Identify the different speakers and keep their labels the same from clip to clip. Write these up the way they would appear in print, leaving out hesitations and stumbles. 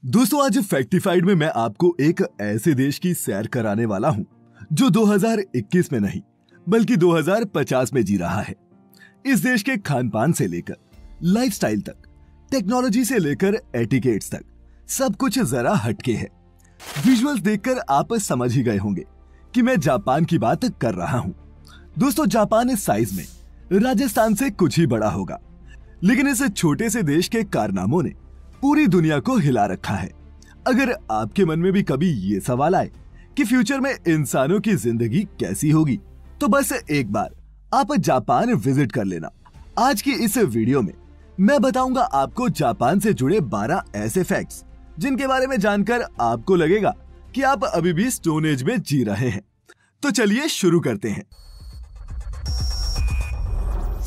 Speaker 1: दोस्तों आज फैक्टिफाइड में मैं आपको एक ऐसे देश की सैर कराने वाला हूं जो 2021 में नहीं बल्कि 2050 में जी रहा है। इस देश के खान पान से लेकर लाइफस्टाइल तक, टेक्नोलॉजी से लेकर एटिकेट्स तक सब कुछ जरा हटके है। विजुअल्स देखकर आप समझ ही गए होंगे कि मैं जापान की बात कर रहा हूं। दोस्तों जापान इस साइज में राजस्थान से कुछ ही बड़ा होगा, लेकिन इस छोटे से देश के कारनामों ने पूरी दुनिया को हिला रखा है। अगर आपके मन में भी कभी ये सवाल आए कि फ्यूचर में इंसानों की जिंदगी कैसी होगी, तो बस एक बार आप जापान विजिट कर लेना। आज की इस वीडियो में मैं बताऊंगा आपको जापान से जुड़े 12 ऐसे फैक्ट्स जिनके बारे में जानकर आपको लगेगा कि आप अभी भी स्टोन एज में जी रहे हैं। तो चलिए शुरू करते हैं।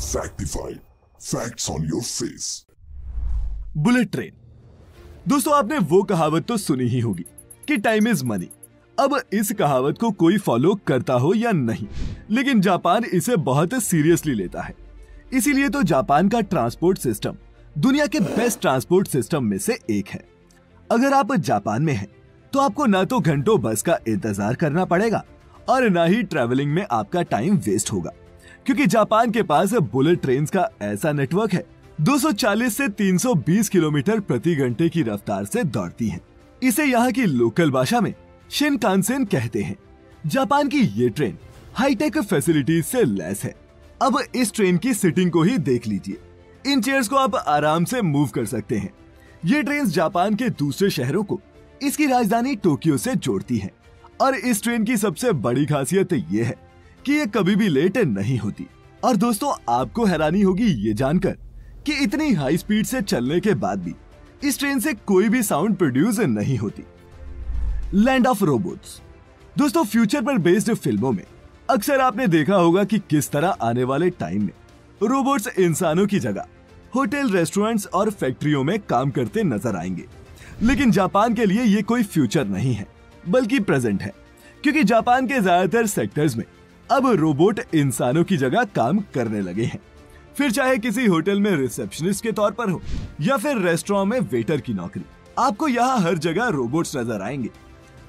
Speaker 2: Factified. Facts on your face.
Speaker 1: Bullet train. दोस्तों आपने वो कहावत तो सुनी ही होगी कि टाइम इज मनी। अब इस कहावत को कोई फॉलो करता हो या नहीं, लेकिन जापान इसे बहुत सीरियसली लेता है। इसीलिए तो जापान का ट्रांसपोर्ट सिस्टम दुनिया के बेस्ट ट्रांसपोर्ट सिस्टम में से एक है। अगर आप जापान में हैं, तो आपको ना तो घंटों बस का इंतजार करना पड़ेगा और ना ही ट्रैवलिंग में आपका टाइम वेस्ट होगा, क्योंकि जापान के पास बुलेट ट्रेन का ऐसा नेटवर्क है 240 से 320 किलोमीटर प्रति घंटे की रफ्तार से दौड़ती हैं। इसे यहाँ की लोकल भाषा में शिनकानसेन कहते हैं। जापान की ये ट्रेन हाईटेक फैसिलिटीज से लैस है। अब इस ट्रेन की सीटिंग को ही देख लीजिए। इन चेयर्स को आप आराम से मूव कर सकते हैं। ये ट्रेन जापान के दूसरे शहरों को इसकी राजधानी टोक्यो से जोड़ती है। और इस ट्रेन की सबसे बड़ी खासियत ये है कि ये कभी भी लेट नहीं होती। और दोस्तों आपको हैरानी होगी ये जानकर कि इतनी हाई स्पीड से चलने के बाद भी इस ट्रेन से कोई भी साउंड प्रोड्यूस नहीं होती। Land of robots. दोस्तों फ्यूचर पर बेस्ड फिल्मों में अक्सर आपने देखा होगा कि किस तरह आने वाले टाइम में रोबोट्स इंसानों की जगह होटल, रेस्टोरेंट्स और फैक्ट्रियों में काम करते नजर आएंगे। लेकिन जापान के लिए ये कोई फ्यूचर नहीं है बल्कि प्रेजेंट है, क्योंकि जापान के ज्यादातर सेक्टर्स में अब रोबोट इंसानों की जगह काम करने लगे हैं। फिर चाहे किसी होटल में रिसेप्शनिस्ट के तौर पर हो या फिर रेस्टोरेंट में वेटर की नौकरी, आपको यहाँ हर जगह रोबोट्स नजर आएंगे।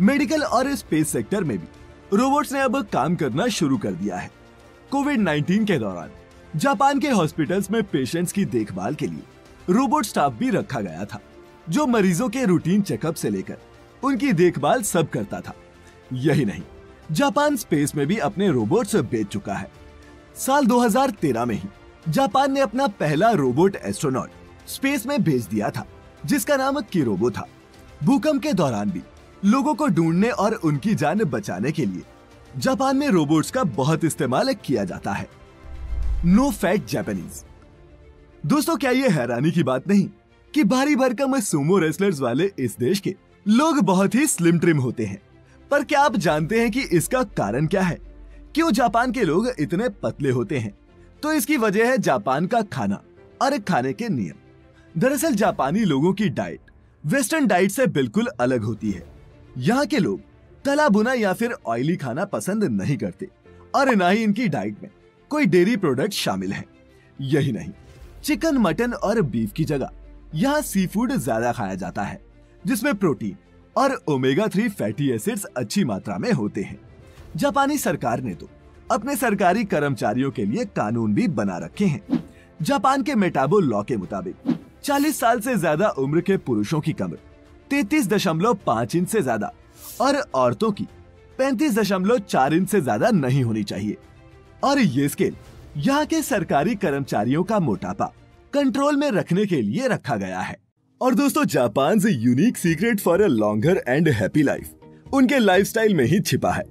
Speaker 1: मेडिकल और स्पेस सेक्टर में भी रोबोट्स ने अब काम करना शुरू कर दिया है। कोविड-19 के दौरान जापान के हॉस्पिटल्स में पेशेंट्स की देखभाल के लिए रोबोट स्टाफ भी रखा गया था, जो मरीजों के रूटीन चेकअप से लेकर उनकी देखभाल सब करता था। यही नहीं, जापान स्पेस में भी अपने रोबोट्स भेज चुका है। साल 2013 में ही जापान ने अपना पहला रोबोट एस्ट्रोनॉट स्पेस में भेज दिया था, जिसका नाम किरोबो था। भूकंप के दौरान भी लोगों को ढूंढने और उनकी जान बचाने के लिए जापान में रोबोट्स का बहुत इस्तेमाल किया जाता है। No fat Japanese. दोस्तों क्या ये हैरानी की बात नहीं कि भारी भरकम सुमो रेसलर्स वाले इस देश के लोग बहुत ही स्लिम ट्रिम होते हैं। पर क्या आप जानते हैं कि इसका कारण क्या है? क्यों जापान के लोग इतने पतले होते हैं? तो इसकी वजह है जापान का खाना और खाने के नियम। दरअसल जापानी लोगों की डाइट वेस्टर्न डाइट से बिल्कुल अलग होती है। यहाँ के लोग तला भुना या फिर ऑयली खाना पसंद नहीं करते और ना ही इनकी डाइट में कोई डेयरी प्रोडक्ट शामिल है। यही नहीं, चिकन, मटन और बीफ की जगह यहाँ सी फूड ज्यादा खाया जाता है, जिसमें प्रोटीन और ओमेगा 3 फैटी एसिड्स अच्छी मात्रा में होते हैं। जापानी सरकार ने तो अपने सरकारी कर्मचारियों के लिए कानून भी बना रखे हैं। जापान के मेटाबो लॉ के मुताबिक 40 साल से ज्यादा उम्र के पुरुषों की कमर 33.5 इंच से ज्यादा और औरतों की 35.4 इंच से ज्यादा नहीं होनी चाहिए। और ये स्केल यहाँ के सरकारी कर्मचारियों का मोटापा कंट्रोल में रखने के लिए रखा गया है। और दोस्तों जापान से unique secret for a longer and happy life उनके लाइफस्टाइल में ही छिपा है।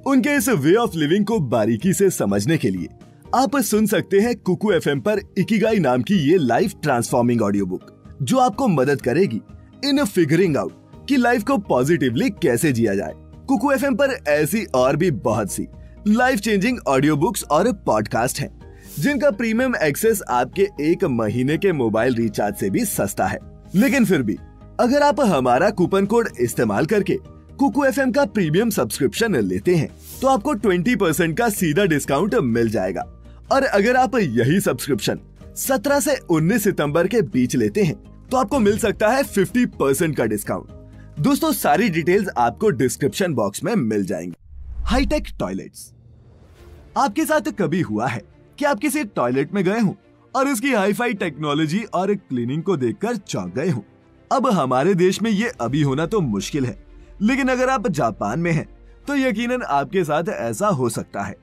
Speaker 1: उनके इस वे ऑफ लिविंग को बारीकी से समझने के लिए आप सुन सकते हैं कुकू एफएम पर इकिगाई नाम की ये लाइफ ट्रांसफॉर्मिंग ऑडियो बुक, जो आपको मदद करेगी इन फिगरिंग आउट कि लाइफ को पॉजिटिवली कैसे जिया जाए। कुकू एफएम पर ऐसी और भी बहुत सी लाइफ चेंजिंग ऑडियो बुक्स और पॉडकास्ट हैं, जिनका प्रीमियम एक्सेस आपके 1 महीने के मोबाइल रिचार्ज से भी सस्ता है। लेकिन फिर भी अगर आप हमारा कूपन कोड इस्तेमाल करके कुकू एफएम का प्रीमियम सब्सक्रिप्शन लेते हैं, तो आपको 20% का सीधा डिस्काउंट मिल जाएगा। और अगर आप यही सब्सक्रिप्शन 17 से 19 सितंबर के बीच लेते हैं, तो आपको मिल सकता है 50% का डिस्काउंट। दोस्तों सारी डिटेल्स आपको डिस्क्रिप्शन बॉक्स में मिल जाएंगी। Hi-tech toilets. आपके साथ कभी हुआ है कि आप किसी टॉयलेट में गए हो और उसकी हाईफाई टेक्नोलॉजी और क्लीनिंग को देखकर चौंक गए हो? अब हमारे देश में ये अभी होना तो मुश्किल है, लेकिन अगर आप जापान में हैं तो यकीनन आपके साथ ऐसा हो सकता है।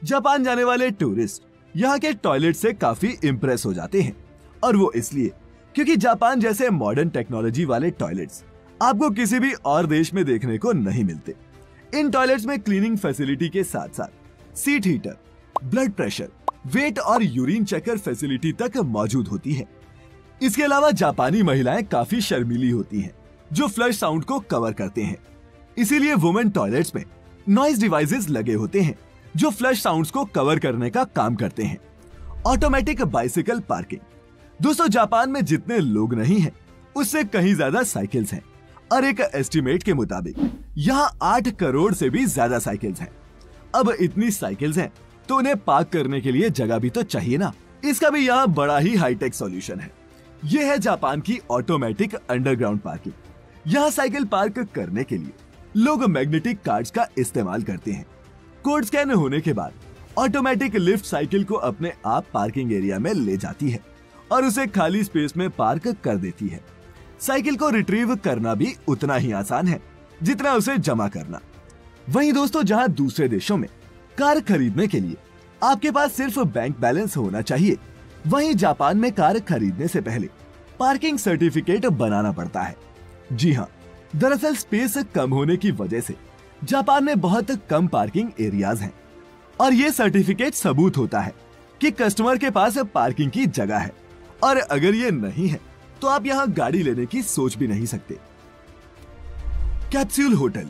Speaker 1: जापान जाने वाले टूरिस्ट यहाँ के टॉयलेट से काफी इंप्रेस हो जाते हैं, और वो इसलिए क्योंकि जापान जैसे मॉडर्न टेक्नोलॉजी वाले टॉयलेट्स आपको किसी भी और देश में देखने को नहीं मिलते। इन टॉयलेट्स में क्लीनिंग फैसिलिटी के साथ साथ seat heater, blood pressure, weight और यूरिन चेकर फैसिलिटी तक मौजूद होती है। इसके अलावा जापानी महिलाएं काफी शर्मीली होती हैं, जो फ्लश साउंड को कवर करते हैं। इसीलिए वुमेन टॉयलेट्स में नॉइज डिवाइसेस लगे होते हैं जो फ्लश साउंड्स को कवर करने का काम करते हैं। Automatic bicycle parking. दोस्तों जापान में जितने लोग नहीं हैं, उससे कहीं ज्यादा साइकिल्स हैं, और एक एस्टिमेट के मुताबिक यहाँ 8 करोड़ से भी ज्यादा साइकिल्स हैं। अब इतनी साइकिल्स हैं तो उन्हें पार्क करने के लिए जगह भी तो चाहिए ना। इसका भी यहाँ बड़ा ही हाईटेक सॉल्यूशन है। यह है जापान की ऑटोमेटिक अंडरग्राउंड पार्किंग। यहाँ साइकिल पार्क करने के लिए लोग मैग्नेटिक कार्ड्स का इस्तेमाल करते हैं। कोड स्कैन होने के बाद ऑटोमेटिक लिफ्ट साइकिल को अपने आप पार्किंग एरिया में ले जाती है और उसे खाली स्पेस में पार्क कर देती है। साइकिल को रिट्रीव करना भी उतना ही आसान है जितना उसे जमा करना। वहीं दोस्तों जहां दूसरे देशों में कार खरीदने के लिए आपके पास सिर्फ बैंक बैलेंस होना चाहिए, वहीं जापान में कार खरीदने से पहले पार्किंग सर्टिफिकेट बनाना पड़ता है। जी हाँ, दरअसल स्पेस कम होने की वजह से जापान में बहुत कम पार्किंग एरियाज हैं, और ये सर्टिफिकेट सबूत होता है कि कस्टमर के पास पार्किंग की जगह है, और अगर ये नहीं है तो आप यहाँ गाड़ी लेने की सोच भी नहीं सकते। Capsule hotel.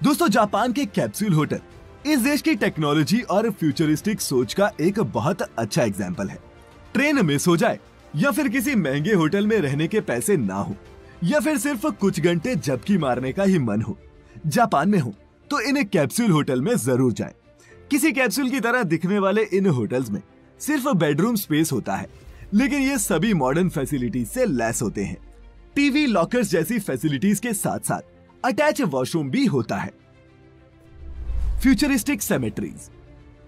Speaker 1: दोस्तों जापान के कैप्सूल होटल इस देश की टेक्नोलॉजी और फ्यूचरिस्टिक सोच का एक बहुत अच्छा एग्जाम्पल है। ट्रेन मिस हो जाए या फिर किसी महंगे होटल में रहने के पैसे ना हो, या फिर सिर्फ कुछ घंटे झपकी मारने का ही मन हो, जापान में हो तो इन कैप्सूल होटल में जरूर जाएं। किसी कैप्सूल की तरह दिखने वाले इन होटल्स में सिर्फ बेडरूम स्पेस होता है, लेकिन ये सभी मॉडर्न फैसिलिटीज से लैस होते हैं। टीवी, लॉकर्स जैसी फैसिलिटीज के साथ साथ अटैच वॉशरूम भी होता है। Futuristic symmetries.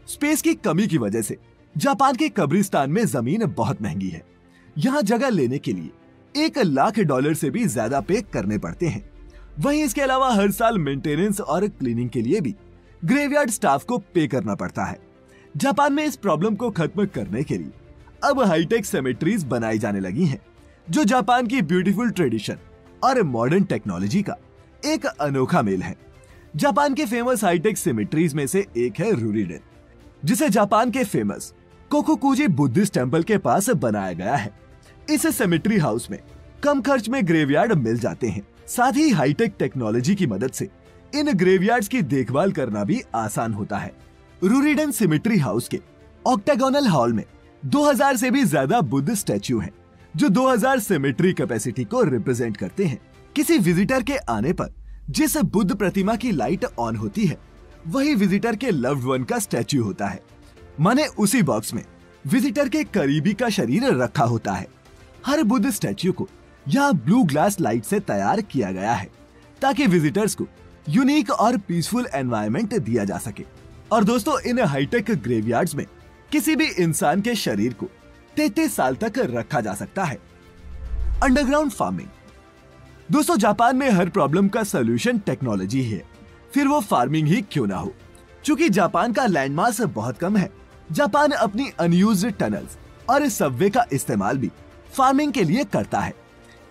Speaker 1: स्पेस की कमी की वजह से जापान के कब्रिस्तान में जमीन बहुत महंगी है। यहाँ जगह लेने के लिए $1 लाख से भी ज्यादा पे करने पड़ते हैं। वहीं इसके अलावा हर साल मेंटेनेंस और क्लीनिंग के लिए भी ग्रेवयार्ड स्टाफ को पे करना पड़ता है। जापान में इस प्रॉब्लम को खत्म करने के लिए अब हाईटेक सेमेट्रीज बनाई जाने लगी हैं, जो जापान की ब्यूटीफुल ट्रेडिशन और मॉडर्न टेक्नोलॉजी का एक अनोखा मेल है। जापान के फेमस हाईटेक सेमेट्रीज में से एक है रूरिडेन, जिसे जापान के फेमस कोकोकुजी बुद्धिस्ट टेम्पल के पास बनाया गया है। इस सेमेट्री हाउस में कम खर्च में ग्रेवयार्ड मिल जाते हैं। साथ ही हाईटेक टेक्नोलॉजी की मदद से इन ग्रेवयार्ड्स की देखभाल करना भी आसान होता है। रूरिडेन सेमेट्री हाउस के ऑक्टागोनल हॉल में 2000 से भी ज्यादा बुद्ध स्टैच्यू हैं, जो 2000 सेमेट्री कैपेसिटी को रिप्रेजेंट करते हैं। किसी विजिटर के आने पर जिस बुद्ध प्रतिमा की लाइट ऑन होती है, वही विजिटर के लव्ड वन का स्टैच्यू होता है। माने उसी बॉक्स में विजिटर के करीबी का शरीर रखा होता है। हर बुद्ध स्टैच्यू को यहाँ ब्लू ग्लास लाइट से तैयार किया गया है, ताकि विजिटर्स को यूनिक और पीसफुल एनवायरनमेंट दिया जा सके। और दोस्तों इन हाईटेक ग्रेवयार्ड्स में किसी भी इंसान के शरीर को 33 साल तक रखा जा सकता है। Underground farming. दोस्तों जापान में हर प्रॉब्लम का सॉल्यूशन टेक्नोलॉजी है, फिर वो फार्मिंग ही क्यों ना हो। चूंकि जापान का लैंडमास बहुत कम है, जापान अपनी अनयूज्ड टनल्स और सबवे का इस्तेमाल भी फार्मिंग के लिए करता है।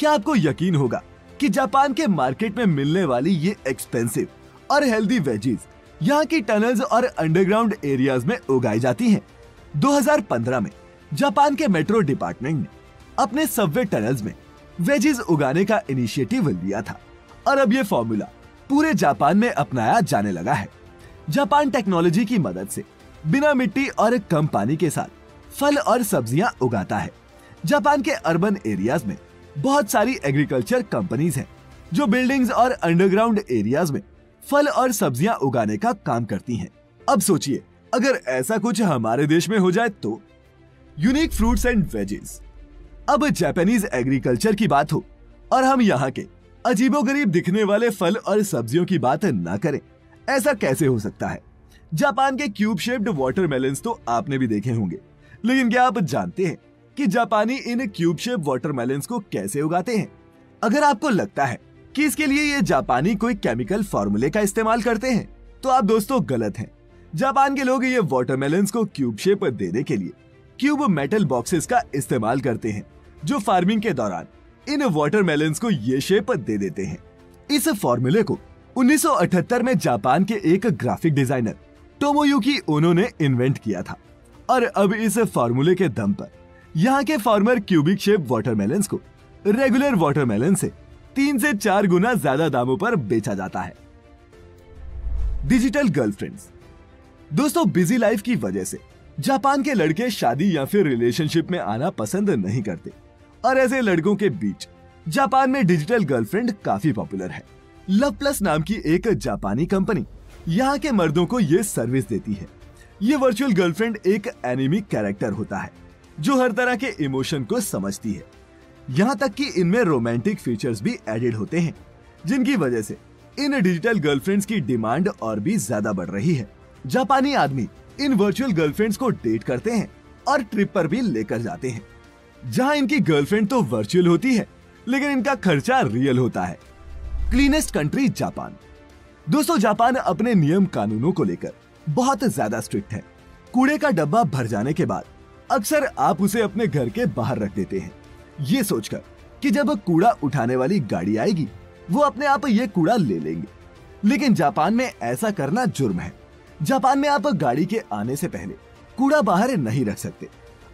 Speaker 1: क्या आपको यकीन होगा कि जापान के मार्केट में मिलने वाली ये एक्सपेंसिव और हेल्दी वेजीज यहाँ की टनल्स और अंडरग्राउंड एरियाज में उगाई जाती हैं। 2015 में जापान के मेट्रो डिपार्टमेंट ने अपने सबवे टनल्स में वेजीज उगाने का इनिशिएटिव लिया था, और अब ये फॉर्मूला पूरे जापान में अपनाया जाने लगा है। जापान टेक्नोलॉजी की मदद से बिना मिट्टी और कम पानी के साथ फल और सब्जियां उगाता है। जापान के अर्बन एरियाज में बहुत सारी एग्रीकल्चर कंपनीज हैं, जो बिल्डिंग्स और अंडरग्राउंड एरियाज में फल और सब्जियां उगाने का काम करती हैं। अब सोचिए अगर ऐसा कुछ हमारे देश में हो जाए तो। Unique fruits and wages. अब जापानीज एग्रीकल्चर की बात हो और हम यहाँ के अजीबोगरीब दिखने वाले फल और सब्जियों की बात ना करें, ऐसा कैसे हो सकता है। जापान के क्यूब शेप्ड वाटरमेलन्स तो आपने भी देखे होंगे, लेकिन क्या आप जानते हैं कि जापानी इन क्यूब शेप वाटरमेलन्स को कैसे उगाते हैं? अगर आपको लगता है कि इसके लिए ये जापानी कोई केमिकल फॉर्मूले का इस्तेमाल करते हैं, तो आप दोस्तों गलत हैं। जापान के लोग ये वाटरमेलन्स को क्यूब शेप देने के लिए क्यूब मेटल बॉक्सेस का इस्तेमाल करते हैं, जो फार्मिंग के दौरान इन वाटरमेलन्स को ये शेप दे देते हैं। इस फॉर्मूले को 1978 में जापान के एक ग्राफिक डिजाइनर टोमोयुकी ओनो ने इन्वेंट किया था और अब इस फॉर्मूले के दम पर यहाँ के फार्मर क्यूबिक शेप वाटरमेलन्स को रेगुलर वाटरमेलन से 3 से 4 गुना ज्यादा दामों पर बेचा जाता है। Digital girlfriends. दोस्तों, बिजी लाइफ की वजह से जापान के लड़के शादी या फिर रिलेशनशिप में आना पसंद नहीं करते और ऐसे लड़कों के बीच जापान में डिजिटल गर्लफ्रेंड काफी पॉपुलर है। लव प्लस नाम की एक जापानी कंपनी यहाँ के मर्दों को ये सर्विस देती है। ये वर्चुअल गर्लफ्रेंड एक एनिमी कैरेक्टर होता है जो हर तरह के इमोशन को समझती है। यहाँ तक कि इनमें रोमांटिक फीचर्स भी एडेड होते हैं, जिनकी वजह से इन डिजिटल गर्लफ्रेंड्स की डिमांड और भी ज्यादा बढ़ रही है। जापानी आदमी इन वर्चुअल गर्लफ्रेंड्स को डेट करते हैं और ट्रिप पर भी लेकर जाते हैं, जहां इनकी गर्लफ्रेंड तो वर्चुअल होती है, लेकिन इनका खर्चा रियल होता है। Cleanest country Japan. दोस्तों, जापान अपने नियम कानूनों को लेकर बहुत ज्यादा स्ट्रिक्ट है। कूड़े का डब्बा भर जाने के बाद अक्सर आप उसे अपने घर के बाहर रख देते हैं, ये सोचकर कि जब कूड़ा उठाने वाली गाड़ी आएगी वो अपने आप ये कूड़ा ले लेंगे। लेकिन जापान में ऐसा करना जुर्म है। जापान में आप गाड़ी के आने से पहले कूड़ा बाहर नहीं रख सकते।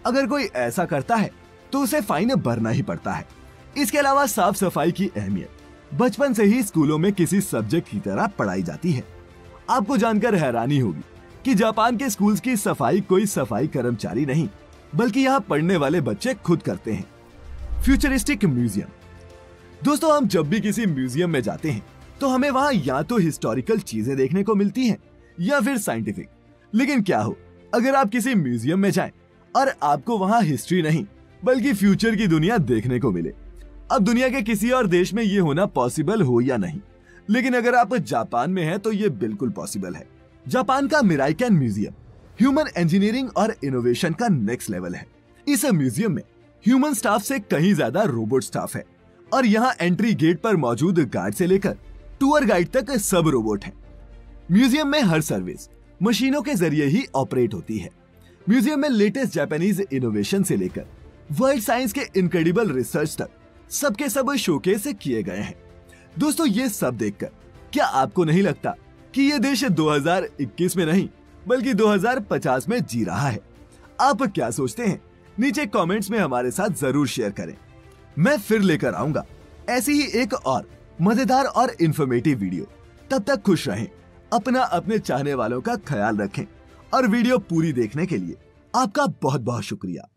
Speaker 1: अगर कोई ऐसा करता है तो उसे फाइन भरना ही पड़ता है। इसके अलावा साफ सफाई की अहमियत बचपन से ही स्कूलों में किसी सब्जेक्ट की तरह पढ़ाई जाती है। आपको जानकर हैरानी होगी कि जापान के स्कूल्स की सफाई कोई सफाई कर्मचारी नहीं, बल्कि यहाँ पढ़ने वाले बच्चे खुद करते हैं। Futuristic museum. दोस्तों, हम जब भी किसी म्यूजियम में जाते हैं तो हमें वहाँ या तो हिस्टोरिकल चीजें देखने को मिलती हैं या फिर साइंटिफिक। लेकिन क्या हो अगर आप किसी म्यूजियम में जाएं और आपको वहाँ हिस्ट्री नहीं बल्कि फ्यूचर की दुनिया देखने को मिले। अब दुनिया के किसी और देश में ये होना पॉसिबल हो या नहीं, लेकिन अगर आप जापान में हैं तो ये बिल्कुल पॉसिबल है। जापान का मिराइकन म्यूजियम ह्यूमन इंजीनियरिंग और इनोवेशन का नेक्स्ट लेवल है। इस म्यूजियम में ह्यूमन स्टाफ से कहीं ज्यादा रोबोट स्टाफ है और यहाँ एंट्री गेट पर मौजूद गार्ड से लेकर टूर गाइड तक सब रोबोट हैं। म्यूजियम में हर सर्विस मशीनों के जरिए ही ऑपरेट होती है। म्यूजियम में लेटेस्ट जापानीज इनोवेशन से लेकर वर्ल्ड साइंस के इनक्रेडिबल रिसर्च तक सबके सब शोकेस किए गए हैं। दोस्तों, ये सब देखकर क्या आपको नहीं लगता कि ये देश 2021 में नहीं बल्कि 2050 में जी रहा है? आप क्या सोचते हैं? नीचे कमेंट्स में हमारे साथ जरूर शेयर करें। मैं फिर लेकर आऊंगा ऐसी ही एक और मजेदार और इंफॉर्मेटिव वीडियो। तब तक खुश रहें, अपने चाहने वालों का ख्याल रखें और वीडियो पूरी देखने के लिए आपका बहुत बहुत शुक्रिया।